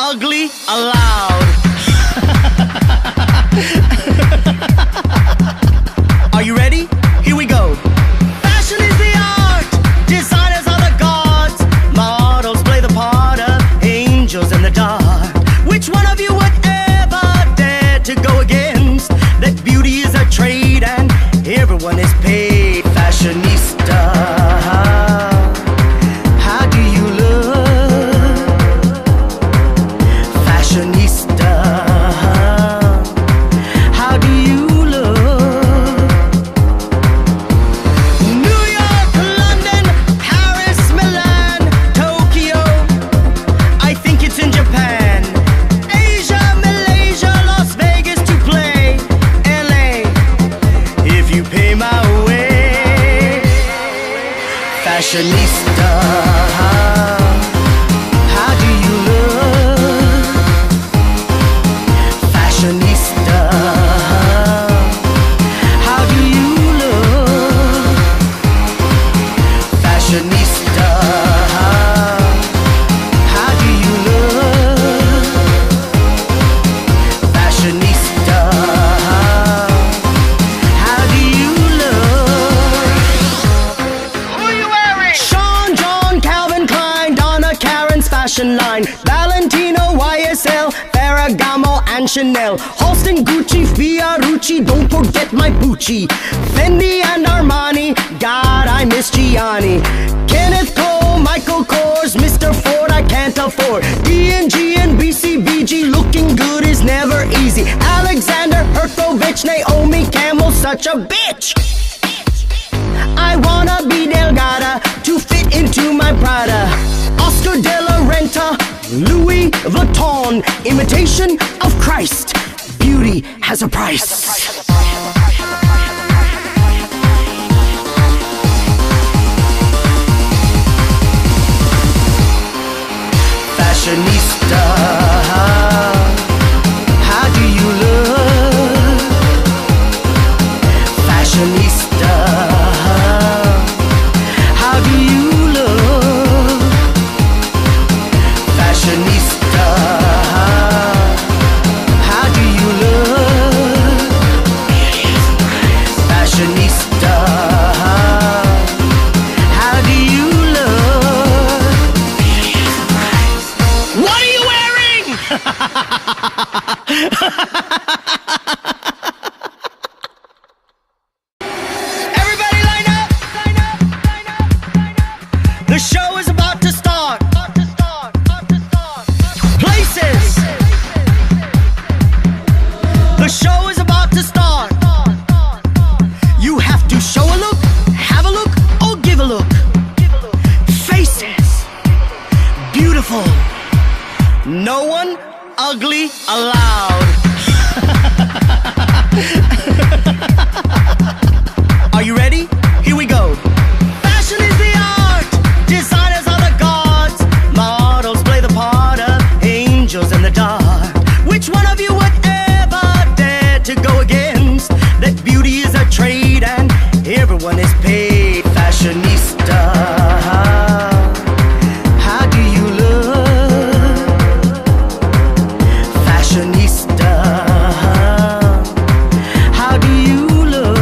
ugly aloud. Are you ready? Here we go. Fashion is the art, designers are the gods, models play the part of angels in the dark. Which one of you would ever dare to go against that beauty is a trade and everyone is paid? Fashionista, how do you look? Fashionista, how do you look? New York, London, Paris, Milan, Tokyo, I think it's in Japan, Asia, Malaysia, Las Vegas to play, LA, if you pay my way. Fashionista, how do you look? Fashionista, how do you look? Fashionista, how do you look? Fashionista, how do you look? Who are you wearing? Sean, John, Calvin Klein, Donna Karen's fashion line, Valentino, YSL, Ferragamo and Chanel, Halston, Gucci, Fiorucci, don't forget my Pucci, Fendi and Armani, God I miss Gianni, Kenneth Cole, Michael Kors, Mr. Ford I can't afford, D&G and BCBG, looking good is never easy, Alexander Hertovich, Naomi Campbell, such a bitch. I wanna be Delgada to fit into my Prada, Oscar de la Renta, Louis Vuitton, imitation of Christ, beauty has a price. Fashionista, how do you look? Fashionista, how do you look? Fashionista, how do you look? Fashionista, how do you look? What are you wearing? Everybody line up, line up, line up, line up. The show is about to start. Places. The show is about to start. You have to show a look, have a look, or give a look. Faces. Beautiful. No one ugly allowed. Are you ready? Here we go. Fashion is the art, designers are the gods, models play the part of angels in the dark. Which one of you would ever dare to go against that beauty is a trade and everyone is paid? Fashionista, how do you look? Fashionista, how do you look?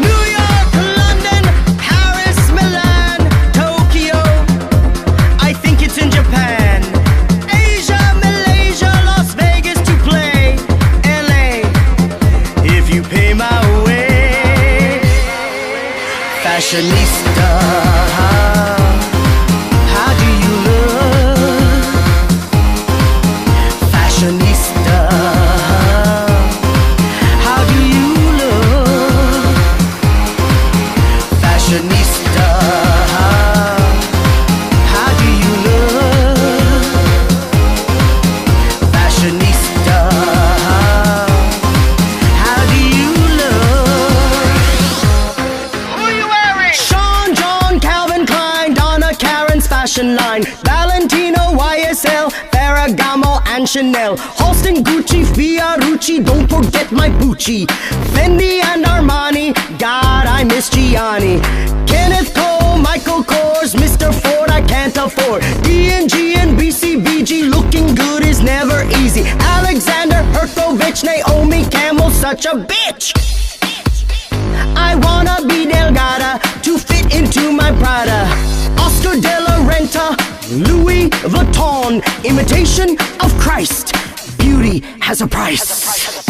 New York, London, Paris, Milan, Tokyo, I think it's in Japan, Asia, Malaysia, Las Vegas to play, LA, if you pay my way. Fashionista, how do you look? Fashionista, how do you look? Fashionista, how do you look? Fashionista, how do you look? Who are you wearing? Sean, John, Calvin Klein, Donna Karen's fashion line, Valentino, YSL, Ferragamo and Chanel, Halston, Gucci, Fiorucci, don't forget my Pucci, Fendi and Armani, God I miss Gianni, Kenneth Cole, Michael Kors, Mr. Ford, I can't afford. D&G and BCBG, looking good is never easy. Alexander Herkovich, Naomi Campbell, such a bitch. I wanna be Delgada to fit into my Prada. Oscar de la Renta, Louis Vuitton, imitation of Christ. Beauty has a price.